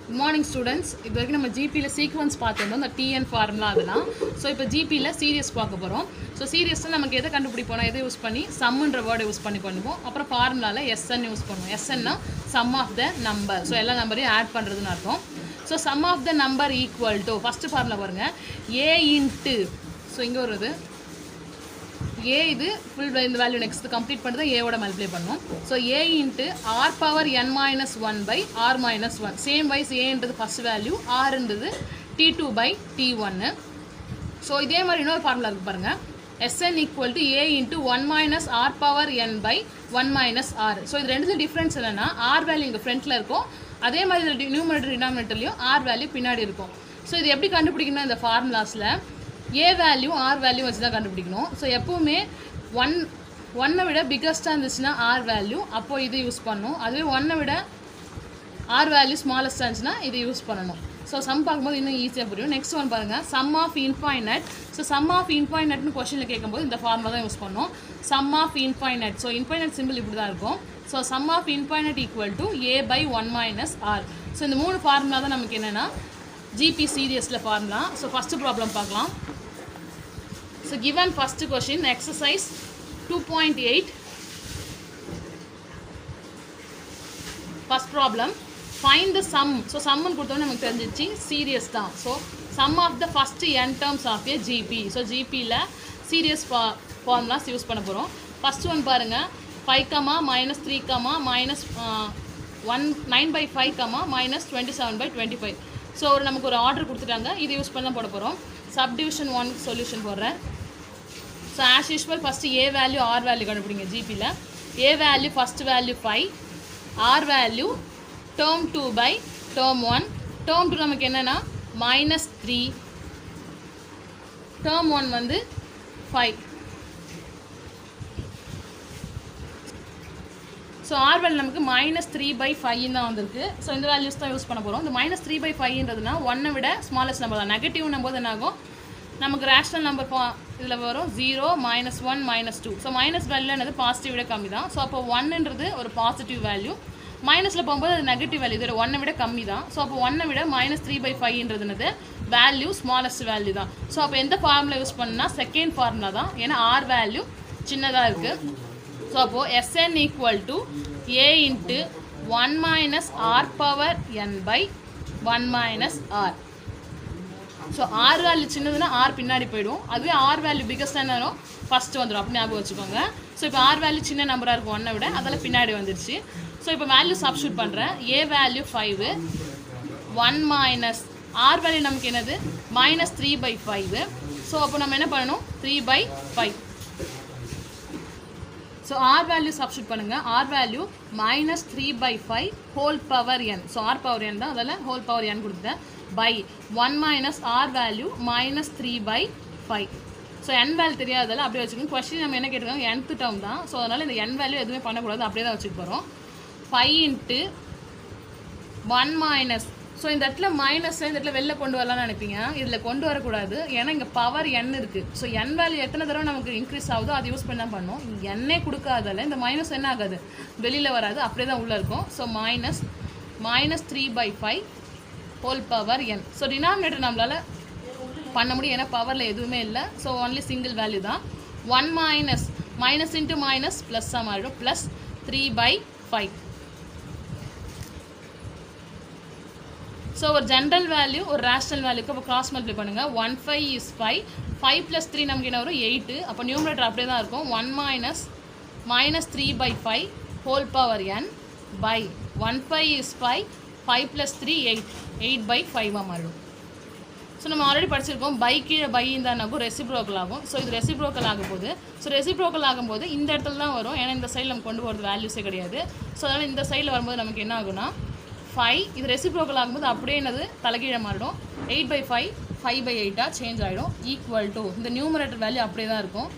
Good morning students. இப்போ வரைக்கும் நம்ம ஜிபியில் சீக்வன்ஸ் பார்த்துருந்தோம் இந்த டிஎன் ஃபார்முலா அதெல்லாம். ஸோ இப்போ ஜிபியில் சீரியஸ் பார்க்க போகிறோம். ஸோ சீரியஸில் நமக்கு எதை கண்டுபிடிப்போம், எதை யூஸ் பண்ணி சம்முன்ற வேர்டை யூஸ் பண்ணி பண்ணுவோம். அப்புறம் ஃபார்முலாவில் எஸ்என் யூஸ் பண்ணுவோம். எஸ்என்னா sum of the number. So எல்லா நம்பரையும் ஆட் பண்ணுறதுன்னு அர்த்தம். So sum of the number equal to first formula பாருங்கள், ஏ இன்ட்டு, ஸோ இங்கே வருது ஏ, இது ஃபுல் இந்த வேல்யூ நெக்ஸ்ட் கம்ப்ளீட் பண்ணி தான் ஏவோட மல்டிப்ளை பண்ணுவோம். So A into R power n minus one by R minus one. Same wise ஏன்றது ஃபஸ்ட் வேல்யூ, ஆர்ன்றது T2 பை T1. ஸோ இதே மாதிரி இன்னொரு ஃபார்முலா இருக்குது பாருங்கள், Sn equal to A into one minus R power n by one minus R. So இது ரெண்டு difference என்னென்னா, ஆர் வேல்யூ இங்கே ஃப்ரண்ட்டில் இருக்கும், அதே மாதிரி நியூமரேட்டர் டினாமினேட்டர்லையும் ஆர் வேல்யூ பின்னாடி இருக்கும். ஸோ இது எப்படி கண்டுபிடிக்கணும், இந்த ஃபார்முலாஸில் ஏ வேல்யூ ஆர் வேல்யூ வச்சு தான் கண்டுபிடிக்கணும். ஸோ எப்போவுமே ஒன்னை விட பிக்கஸ்ட்டாக இருந்துச்சுன்னா ஆர் வேல்யூ, அப்போது இது யூஸ் பண்ணணும். அதுவே ஒன்னை விட ஆர் வேல்யூ ஸ்மாலஸ்ட்டாக இருந்துச்சுன்னா இது யூஸ் பண்ணணும். ஸோ சம் பார்க்கும்போது இன்னும் ஈஸியாக புரியும். நெக்ஸ்ட் ஒன் பாருங்கள், sum of infinite. So sum of இன்ஃபைனட்னு கொஸ்டினில் கேட்கும்போது இந்த ஃபார்முலா தான் யூஸ் பண்ணணும். Sum of infinite, so infinite simple இப்படி தான் இருக்கும். So sum of infinite equal to a by one minus R. So இந்த மூணு ஃபார்முலா தான் நமக்கு என்னென்னா ஜிபி சீரியஸில் ஃபார்முலா. ஸோ ஃபஸ்ட்டு ப்ராப்ளம் பார்க்கலாம். So given first question, exercise 2.8, first problem, find the sum. So sum னு கொடுத்தோம் நமக்கு தெரிஞ்சிச்சு சீரியஸ் தான். So sum of the first n terms of a GP. So ஜிபியில் சீரியஸ் ஃபார்முலாஸ் யூஸ் பண்ண போகிறோம். First one பாருங்கள், 5, -3, -9/5, -27/25. ஸோ நமக்கு ஒரு ஆர்டர் கொடுத்துட்டாங்க, இது யூஸ் பண்ண போட போகிறோம். சப்டிவிஷன் 1 சொல்யூஷன் போடுறேன். So as usual first a value r value கண்டுபிடிங்க. ஜிபியில் a value first value 5, R value term 2 by term 1. Term 2 நமக்கு என்னென்னா -3, டேர்ம் 1 வந்து 5. ஸோ ஆர் வேல்யூ நமக்கு -3/5 தான் வந்திருக்கு. ஸோ இந்த வேல்யூஸ் தான் யூஸ் பண்ண போகிறோம். இந்த -3/5ன்றதுனா ஒன்னை விட ஸ்மாலஸ்ட் நம்பர் தான். நெகட்டிவ் நம்போது என்ன ஆகும், நமக்கு ரேஷனல் நம்பர் இதில் வரும் 0, -1, -2. ஸோ மைனஸ் வேல்யூ என்னது பாசிட்டிவ் விட கம்மி தான். ஸோ அப்போ 1ன்றது ஒரு பாசிட்டிவ் வேல்யூ, மைனஸில் போகும்போது அது நெகட்டிவ் வேல்யூ, இது 1 விட கம்மி தான். ஸோ அப்போ 1 விட -3/5ன்றதுனது வேல்யூ ஸ்மாலஸ்ட் வேல்யூ தான். ஸோ அப்போ எந்த ஃபார்முலா யூஸ் பண்ணால் செகண்ட் ஃபார்முலா தான், ஏன்னா ஆர் வேல்யூ சின்னதாக இருக்குது. ஸோ அப்போது Sn equal to A into 1 minus R power n by 1 minus R. So R value சின்னதுன்னா ஆர் பின்னாடி போய்டும், அதுவே ஆர் வேல்யூ பிகஸ்ட் என்ன ஃபஸ்ட்டு வந்துடும், அப்படி ஞாபகம் வச்சுக்கோங்க. ஸோ இப்போ ஆர் வேல்யூ சின்ன நம்பராக இருக்கும் ஒன்றை விட, அதெல்லாம் பின்னாடி வந்துடுச்சு. ஸோ இப்போ வேல்யூ சப்ஸ்டியூட் பண்ணுறேன். A value 5, 1 minus R value நமக்கு என்னது -3/5. ஸோ அப்போ நம்ம என்ன பண்ணணும், 3/5. ஸோ ஆர் வேல்யூ சப்ஸ்டியூட் பண்ணுங்கள். R value -3/5 whole power n. So R power n தான், அதில் ஹோல் பவர் n கொடுத்தேன் by 1 minus R value -3/5. So n value தெரியாததால் அப்படியே வச்சுக்கணும். கொஸ்டின் நம்ம என்ன கேட்டிருக்காங்க, nth டேர்ம் தான். ஸோ அதனால் இந்த n வேல்யூ எதுவுமே பண்ணக்கூடாது, அப்படியே தான் வச்சுக்க போகிறோம். 5 இன்ட்டு 1 மைனஸ், ஸோ இந்த இடத்துல மைனஸ் இந்த இடத்துல வெளில கொண்டு வரலாம்னு நினைப்பீங்க, இதில் கொண்டு வரக்கூடாது, ஏன்னா இங்கே பவர் n இருக்குது. ஸோ n வேல்யூ எத்தனை தடவை நமக்கு இன்க்ரீஸ் ஆகுதோ அது யூஸ் பண்ண தான் பண்ணணும். என்னே கொடுக்காதால இந்த மைனஸ் என்ன ஆகாது, வெளியில் வராது, அப்படியே தான் உள்ளே இருக்கும். So -3/5 whole power n. So denominator நம்மளால் பண்ண முடியும், ஏன்னா பவரில் எதுவுமே இல்லை. ஸோ ஒன்லி சிங்கிள் வேல்யூ தான். 1 மைனஸ் இன்ட்டு மைனஸ் ப்ளஸ்ஸாக மாறிடும், ப்ளஸ் 3/5. ஸோ ஒரு ஜென்ரல் வேல்யூ ஒரு ரேஷனல் வேல்யூக்கு அப்போ கிராஸ் மல்டிப்ளை பண்ணுங்கள். 1/5 இஸ் 5, 5 + 3 நமக்கு என்ன வரும் 8. அப்போ நியூமரேட்டர் அப்படியே தான் இருக்கும். 1 minus -3/5 whole power n by 1/5 is 5, 5 + 3 8, 8/5 மாறிடும். ஸோ நம்ம ஆல்ரெடி படிச்சிருக்கோம், பை கீழே பை இருந்தாலும் ரெசிப்ரோக்கல் ஆகும். ஸோ இது ரெசிப்ரோக்கல் ஆகும் போது, ஸோ ரெசிப்ரோக்கல் ஆகும்போது இந்த இடத்துல தான் வரும், ஏன்னா இந்த சைடில் நம்ம கொண்டு போகிறது வேல்யூஸே கிடையாது. ஸோ அதனால் இந்த சைடில் வரும்போது நமக்கு என்ன ஆகுனா 5, இது ரெசிப்ரோக்கல் ஆகும்போது அப்படியே என்னது தலைகீழே மாறிடும். 8/5 5/8 சேஞ்ச் ஆகிடும். ஈக்குவல் டு இந்த நியூமரேட்டர் வேல்யூ அப்படியே தான் இருக்கும்.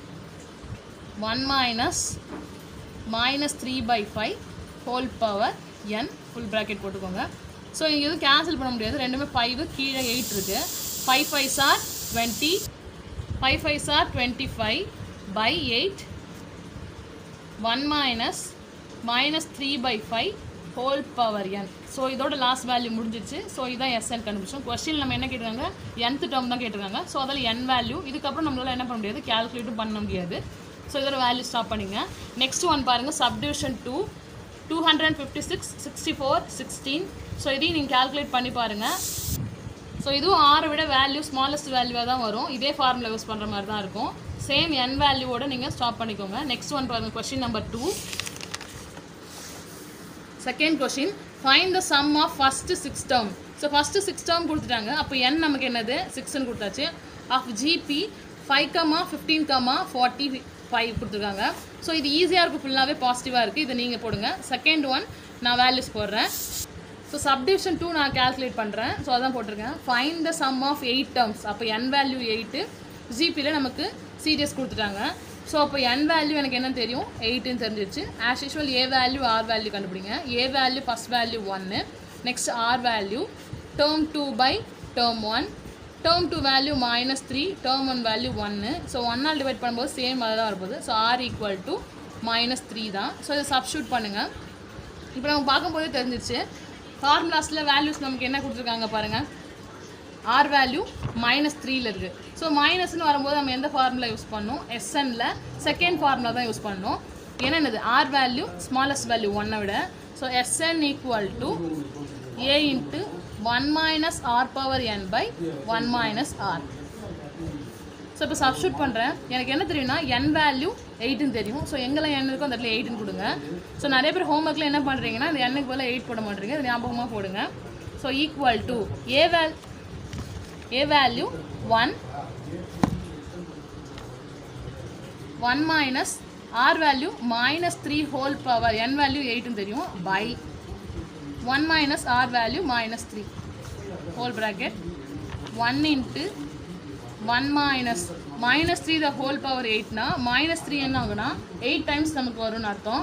1 minus -3/5 whole power n full bracket போட்டுக்கோங்க. ஸோ இங்கே எதுவும் கேன்சல் பண்ண முடியாது, ரெண்டுமே 5, கீழே 8 இருக்குது. 5 5s are 20, 5 5s are 25 by 8. 1 minus -3/5 whole power n. So இதோட லாஸ்ட் வேல்யூ முடிஞ்சிச்சு. ஸோ இதான் SN கண்டுபிடிச்சோம். கொஸ்டின் நம்ம என்ன கேட்டிருக்காங்க, nth டேர்ம் தான் கேட்டிருக்காங்க. ஸோ அதில் n வேல்யூ. இதுக்கப்புறம் நம்மளால் என்ன பண்ண முடியாது, கேல்குலேட்டும் பண்ண முடியாது. ஸோ இதோட வேல்யூ ஸ்டாப் பண்ணிங்க. நெக்ஸ்ட் ஒன் பாருங்கள், சப்டிவிஷன் 2 256 64 16. ஸோ இதையும் நீங்கள் கேல்குலேட் பண்ணி பாருங்கள். ஸோ இதுவும் 6 விட வேல்யூ ஸ்மாலஸ்ட் வேல்யூவாக தான் வரும். இதே ஃபார்முலா யூஸ் பண்ணுற மாதிரி தான் இருக்கும். சேம் n வேல்யூவோட நீங்கள் ஸ்டாப் பண்ணிக்கோங்க. நெக்ஸ்ட் ஒன் பாருங்கள், question number 2. Second question, find the sum of first 6 term. So first 6 term கொடுத்துட்டாங்க. அப்போ n நமக்கு என்னது 6ன்னு கொடுத்தாச்சு. ஆஃப் ஜிபி 5, 15, 45 கொடுத்துருக்காங்க. ஸோ இது ஈஸியாக இருக்கும், ஃபுல்லாகவே பாசிட்டிவாக இருக்குது. இதை நீங்கள் போடுங்க. செகண்ட் ஒன் நான் வேல்யூஸ் போடுறேன். ஸோ சப்டிவிஷன் 2 நான் கேல்குலேட் பண்ணுறேன். ஸோ அதான் போட்டிருக்கேன். Find the sum of 8 terms. அப்போ n வேல்யூ 8, ஜிபியில் நமக்கு சீரியஸ் கொடுத்துட்டாங்க. ஸோ அப்போ n வேல்யூ எனக்கு என்ன தெரியும், 8ன்னு தெரிஞ்சிருச்சு. As usual a value r value கண்டுபிடிங்க. A value first value 1, next r value term 2 by term 1, term 2 value -3, term 1 value 1. So 1ஆல் டிவைட் பண்ணும்போது சேம் அதை தான் வரப்போகுது. ஸோ ஆர் ஈக்குவல் டு -3 தான். ஸோ இதை சப்ஸ்டியூட் பண்ணுங்கள். இப்போ நம்ம பார்க்கும்போதே தெரிஞ்சிச்சு. ஃபார்முலாஸில் வேல்யூஸ் நமக்கு என்ன கொடுத்துருக்காங்க பாருங்கள். ஆர் வேல்யூ -3ல் இருக்குது. ஸோ மைனஸ்ன்னு வரும்போது நம்ம எந்த ஃபார்முலா யூஸ் பண்ணோம், SNல செகண்ட் ஃபார்முலா தான் யூஸ் பண்ணோம். என்னென்னது, ஆர் வேல்யூ ஸ்மாலஸ்ட் வேல்யூ 1 விட. So SN equal to A into 1 - R power n by 1 - R. So இப்போ சப்ஸ்டியூட் பண்ணுறேன். எனக்கு என்ன தெரியும்னா n வேல்யூ 8ன்னு தெரியும். ஸோ எங்கெல்லாம் n இருக்கோ அந்த இடத்துல 8ன்னு கொடுங்க. ஸோ நிறைய பேர் ஹோம்ஒர்க்கில் என்ன பண்ணுறீங்கன்னா இந்த n-க்கு பதிலாக 8 போட மாட்டேறீங்க. அது ஞாபகமாக போடுங்க. So equal to A value 1 1 R value -3 whole power n value 8ன்னு தெரியும் by 1 - R value -3 whole bracket 1 into 1 -3 the whole power 8னா -3 என்ன ஆகுனா 8 டைம்ஸ் நமக்கு வரும்னு அர்த்தம்.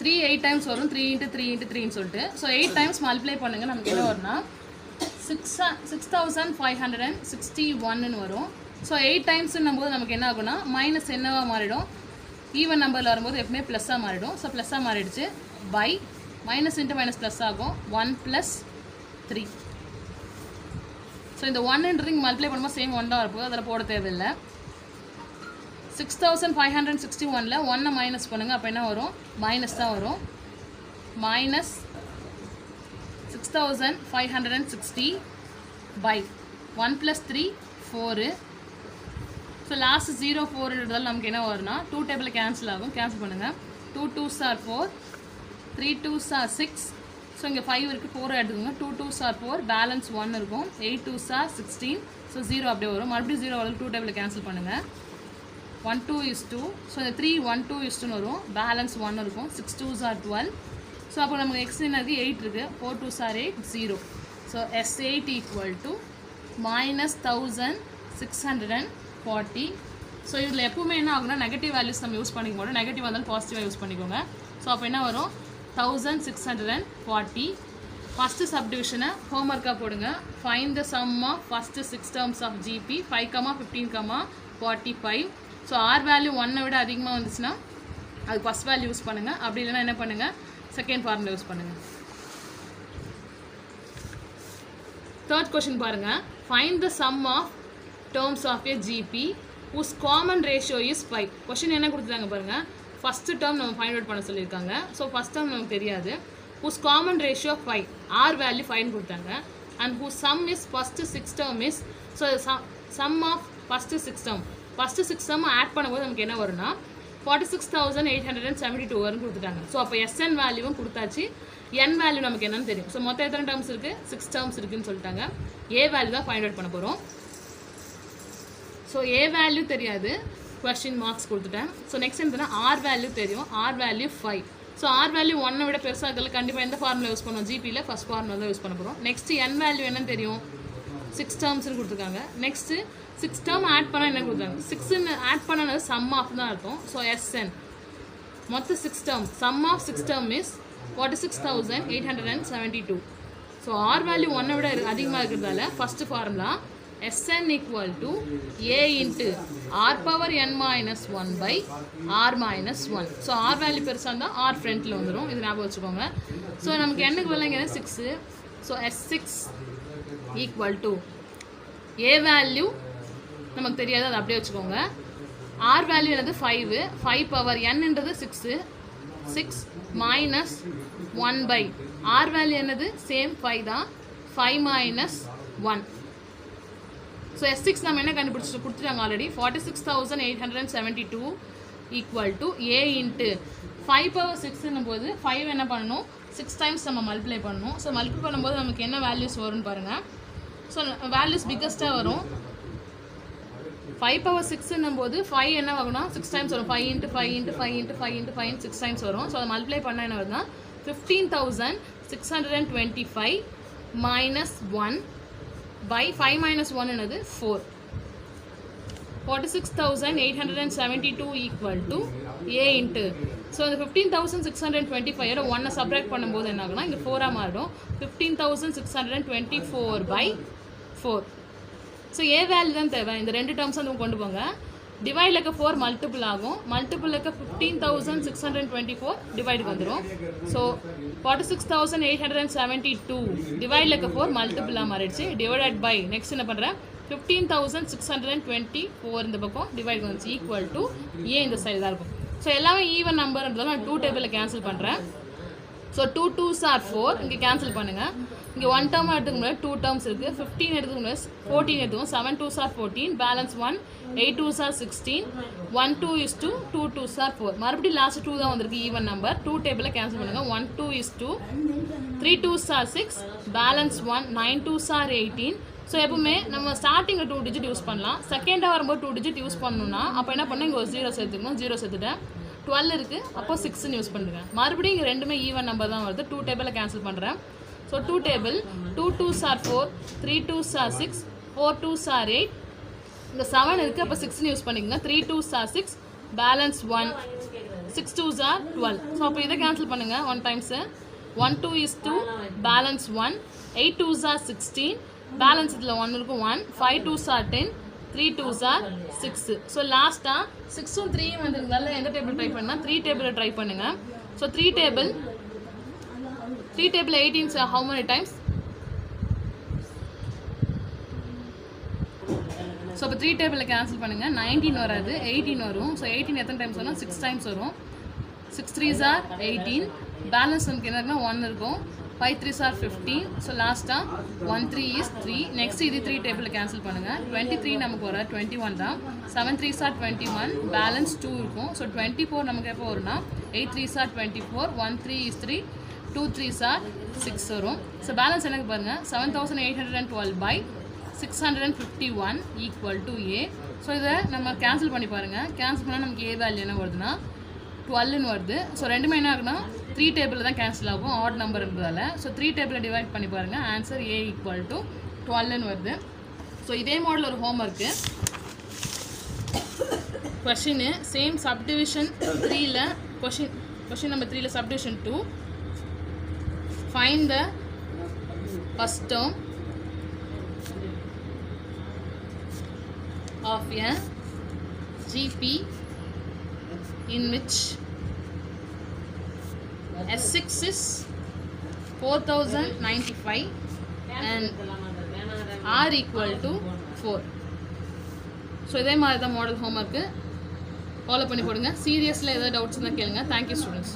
3 8 டைம்ஸ் வரும். 3 × 3 × 3ன்னு சொல்லிட்டு. ஸோ 8 டைம்ஸ் மல்டிப்ளை பண்ணுங்கள். நமக்கு என்ன வரும்னா 6561ன்னு வரும். ஸோ 8 டைம்ஸ்ன்னும் போது நமக்கு என்ன ஆகுனா மைனஸ் என்னவாக மாறிடும், ஈவன் நம்பரில் வரும்போது எப்பவுமே ப்ளஸ்ஸாக மாறிடும். ஸோ ப்ளஸ்ஸாக மாறிடுச்சு by minus into minus plus ஆகும் 1 + 3. ஸோ இந்த 1ன்றது இங்கே மல்டிப்ளை பண்ணும்போது சேம் 1 தான் வரப்போகுது. அதில் போட தேவையில்லை. 6561ல் 1 மைனஸ் பண்ணுங்கள். அப்போ என்ன வரும், மைனஸ் தான் வரும். Minus 6560 by 1 + 3 4. ஸோ லாஸ்ட் 0 4ன்றதால் நமக்கு என்ன வரும்னா 2 டேபிளில் கேன்சல் ஆகும். கேன்சல் பண்ணுங்கள். 2 2s are 4, 3 2s are 6. So இங்கே 5 இருக்குது, 4 எடுத்துக்கோங்க. 2 2s are 4, பேலன்ஸ் 1 இருக்கும். 8 2s are 16. ஸோ 0 அப்படியே வரும். மறுபடியும் 0 வரது 2 டேபிளில் கேன்சல் பண்ணுங்கள். 1 2 is 2. ஸோ இந்த 3 1 2 is 2ன்னு வரும். பேலன்ஸ் 1 இருக்கும். 6 2s are 12. ஸோ அப்போ நமக்கு எக்ஸ் என்னது 8 இருக்குது. 4 2s are 8 0. So S8 equal to -1640. So இதில் எப்பவுமே என்ன ஆகுனா நெகட்டிவ் வேல்யூஸ் நம்ம யூஸ் பண்ணிக்க மாட்டோம். நெகட்டிவ் வந்தாலும் பாசிட்டிவாக யூஸ் பண்ணிக்கோங்க. ஸோ அப்போ என்ன வரும் 1640. ஃபஸ்ட்டு சப்டிவிஷனை ஹோம்ஒர்க்காக போடுங்க. Find the sum of first 6 terms of GP 5, 15, 45. ஸோ ஆர் வேல்யூ 1 விட அதிகமாக வந்துச்சுன்னா அது ஃபஸ்ட் வேல்யூ யூஸ் பண்ணுங்கள். அப்படி இல்லைன்னா என்ன பண்ணுங்கள், செகண்ட் ஃபார்முலா யூஸ் பண்ணுங்கள். தேர்ட் கொஷின் பாருங்கள். Find the sum of terms of a GP whose common ratio is 5. Question என்ன கொடுத்துருக்காங்க பாருங்கள். ஃபஸ்ட்டு டேர்ம் நம்ம ஃபைண்ட் அவுட் பண்ண சொல்லியிருக்காங்க. ஸோ ஃபஸ்ட் டேர்ம் நமக்கு தெரியாது. whose common ratio 5, R value 5 கொடுத்தாங்க. And whose sum is first 6 term is. So sum of first 6 term first 6 term add பண்ணும்போது நமக்கு என்ன வரும்னா 46,872 வரும்னு கொடுத்துட்டாங்க. ஸோ அப்போ SN வேல்யூவும் கொடுத்தாச்சு. n வேல்யூ நமக்கு என்னன்னு தெரியும். ஸோ மொத்தம் எத்தனை டேர்ம்ஸ் இருக்குது, 6 டேர்ம்ஸ் இருக்குதுன்னு சொல்லிட்டாங்க. ஏ வேல்யூ தான் ஃபைண்ட் அவுட் பண்ண போகிறோம். ஸோ ஏ வேல்யூ தெரியாது, கொஸ்டின் மார்க்ஸ் கொடுத்துட்டேன். ஸோ நெக்ஸ்ட் என்னன்னா ஆர் வேல்யூ தெரியும். R value 5. So R value 1 விட பெருசாக இருக்கிறது கண்டிப்பாக எந்த ஃபார்முலா யூஸ் பண்ணுவோம், ஜிபியில் ஃபஸ்ட் ஃபார்முலா தான் யூஸ் பண்ண போகிறோம். நெக்ஸ்ட்டு n வேல்யூ என்னன்னு தெரியும், 6 டேர்ம்ஸ்னு கொடுத்துருக்காங்க. நெக்ஸ்ட்டு 6 டேர்ம் ஆட் பண்ணால் என்ன கொடுத்தாங்க, 6ன்னு ஆட் பண்ணது சம் ஆஃப் தான் இருக்கும். ஸோ SN மொத்தம் 6 term, sum of 6 term is 46,872. So R value 1 விட அதிகமாக இருக்கிறதால first formula Sn equal to a into r power n minus 1 by r minus 1. So r value பெருசா இருந்தா r ஃப்ரண்ட்ல வந்துரும். இது ஞாபகம் வச்சுக்கோங்க. So நமக்கு n க்கு பதிலா 6. So S6 equal to a value நமக்கு தெரியாது, அது அப்படியே வச்சுக்கோங்க. r value என்னது 5. 5 power n என்றது 6. 6 minus 1 by r value என்னது சேம் 5 தான். 5 minus 1. So S6 நம்ம என்ன கண்டுபிடிச்சு கொடுத்துட்டாங்க already. 46,872 equal to a into 5 power 6 என்னும்போது 5 என்ன பண்ணணும், 6 times நம்ம மல்டிப்ளை பண்ணணும். ஸோ மல்டிப்ளை பண்ணும்போது நமக்கு என்ன வேல்யூஸ் வரும்னு பாருங்கள். ஸோ வேல்யூஸ் பிக்கஸ்ட்டாக வரும். 5 power 6 என்னும்போது 5 என்ன ஆகும்னா 6 times வரும். 5 into 5 into 5 into 5 into 5 into 6 times வரும். ஸோ அதை மல்டிப்ளை பண்ணால் என்ன வருதுன்னா 15,625 minus 1 by 5 minus 1 என்னது 4. 46,872 equal to a into. So இந்த 15,625 1 சப்ராக்ட் பண்ணும்போது என்ன ஆகுனா இங்கே 4 மாறிடும். 15,624 by 4. ஸோ ஏ வேல்யூ தான் தேவை. இந்த ரெண்டு டேர்ம்ஸ் வந்து கொண்டு போங்க. டிவைடில் இருக்க 4 மல்டிபிள் ஆகும். மல்டிபிள் இருக்க 15,624 டிவைடுக்கு வந்துடும். ஸோ 46,872 டிவைடில் இருக்க 4 மல்டிபிளாக மாறிடுச்சு. டிவைடட் பை நெக்ஸ்ட் என்ன பண்ணுறேன், 15,624 இந்த பக்கம் டிவைட் வந்துச்சு. ஈக்குவல் டு ஏ இந்த சைடு தான் இருக்கும். ஸோ எல்லாமே ஈவன் நம்பர்ன்றதால நான் 2 டேபிளில் கேன்சல் பண்ணுறேன். ஸோ 2 2s are 4 இங்கே கேன்சல் பண்ணுங்கள். இங்கே 1 டேர்ம் எடுத்துக்க முடியாது, 2 டேர்ம்ஸ் இருக்குது. 15 எடுத்துக்க முடியாது, 14 எடுத்துக்கோம். 7 2s are 14, balance 1. 8 2s are 16, 1 2 is 2, 2 2s are 4. மறுபடியும் லாஸ்ட் 2 தான் வந்திருக்கு ஈவன் நம்பர். 2 டேபிளில் கேன்சல் பண்ணுங்கள். 1 2 is 2, 3 2s are 6, balance 1. 9 2s are 18. So எப்பவுமே நம்ம ஸ்டார்டிங்கில் 2 டிஜிட் யூஸ் பண்ணலாம். செகண்டாக வரும்போது 2 டிஜிட் யூஸ் பண்ணணும்னா அப்போ என்ன பண்ணேன், இங்கே ஒரு 0 சேர்த்துக்கணும். 0 சேர்த்துட்டேன். 12 இருக்குது, அப்போ 6ன்னு யூஸ் பண்ணுறேன். மறுபடியும் இங்கே ரெண்டுமே ஈவன் நம்பர் தான் வருது. 2 டேபிளில் கேன்சல் பண்ணுறேன். So 2 table 2 2s are 4, 3 2s are 6, 4 2s are 8. இந்த 7 இருக்குது, அப்போ 6ன்னு யூஸ் பண்ணிக்கோங்க. 3 2s are 6, balance 1. 6 2s are 12. So அப்போ இதை கேன்சல் பண்ணுங்கள் 1 times. 1 2 is 2, balance 1. 8 2s are 16, balance இதில் 1 இருக்கும் 1. 5 2s are 10, 3 2s are 6. So லாஸ்ட்டாக 6ம் 3யும் வந்துருந்தால எந்த டேபிள் ட்ரை பண்ணால் 3 டேபிளில் ட்ரை பண்ணுங்கள். So 3 table 18 how many times? So இப்போ 3 டேபிளில் கேன்சல் பண்ணுங்கள். 19 வராது, 18 வரும். ஸோ 18 எத்தனை டைம்ஸ் வரும், 6 டைம்ஸ் வரும். 6 3s are 18, பேலன்ஸ் நமக்கு என்ன இருக்குன்னா 1 இருக்கும். 5 3s are 15. ஸோ லாஸ்ட்டாக 1 3 is 3. நெக்ஸ்ட் இது 3 டேபிளில் கேன்சல் பண்ணுங்கள். 23 நமக்கு வர 21 தான். 7 3s are 21, பேலன்ஸ் 2 இருக்கும். ஸோ 24 நமக்கு எப்போ வரும்னா 8 3s are 24, 1 3 is 3, 2 3s are 6 வரும். ஸோ பேலன்ஸ் எனக்கு பாருங்கள் 7,812 by 651 equal to a. So இதை நம்ம கேன்சல் பண்ணி பாருங்கள். கேன்சல் பண்ணால் நமக்கு ஏ வேல்யூ என்ன வருதுன்னா 12ன்னு வருது. ஸோ ரெண்டுமே என்ன ஆகுனா 3 டேபிளில் தான் கேன்சல் ஆகும் ஆட் நம்பர் இருந்ததால். ஸோ 3 டேபிளில் டிவைட் பண்ணி பாருங்கள். ஆன்சர் ஏ ஈக்குவல் டு 12ன்னு வருது. ஸோ இதே மாடல் ஒரு homework. Question same subdivision 3ல கொஷின் நம்பர் 3ல subdivision 2. Find the first term of a GP in which S6 is 4,095 and R equal to 4. So இதே மாதிரி தான் மாடல் ஹோம்ஒர்க்கு ஃபாலோ பண்ணி போடுங்க. சீரியஸில் ஏதாவது டவுட்ஸ் இருந்தால் கேளுங்க. Thank you students.